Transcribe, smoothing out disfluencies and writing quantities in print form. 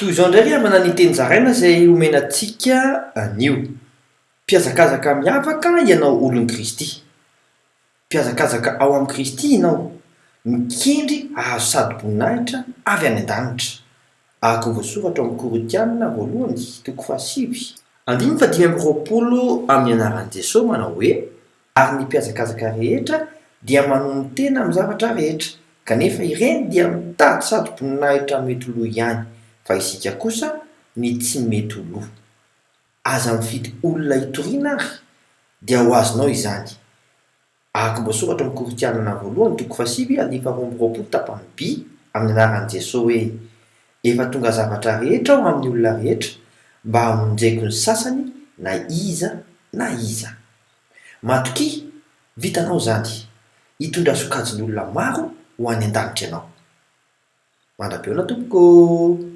Toy izao indray ry manana iteny zaraina izay omenantsika anio. Mpiazakazaka miavaka ianao olon'i Kristy. Mpiazakazaka ao amin'i Kristy ianao. Mikendry ahazo sady voninahitra avy any an-danitra. Araka ny voasoratra amin'ny Korinthiana voalohany toko 7. Andimy fa 520 amin'ny anaran'i Jesosy manao hoe: ary ny mpiazakazaka rehetra dia manono tena amin'ny zavatra rehetra, kanefa ireny dia mitady sady voninahitra mety lo ihany, fa isika kosa ny tsy mety lo. Aza mifidy olona hitoriana ary dia ho azonao izany. Araka ny voasoratra amin'ny Korinthiana voalohany toko 7 andimy fa 20 tapany B amin'ny anaran'i Jesosy hoe: efa tonga zavatra rehetra ao amin'ny olona rehetra mba hamonjeko ny sasany na iza na iza. Matoki, vitanao zany, hitondra sokajin'olona maro ho any an-danitra ianao. Mandrabeona tompoko.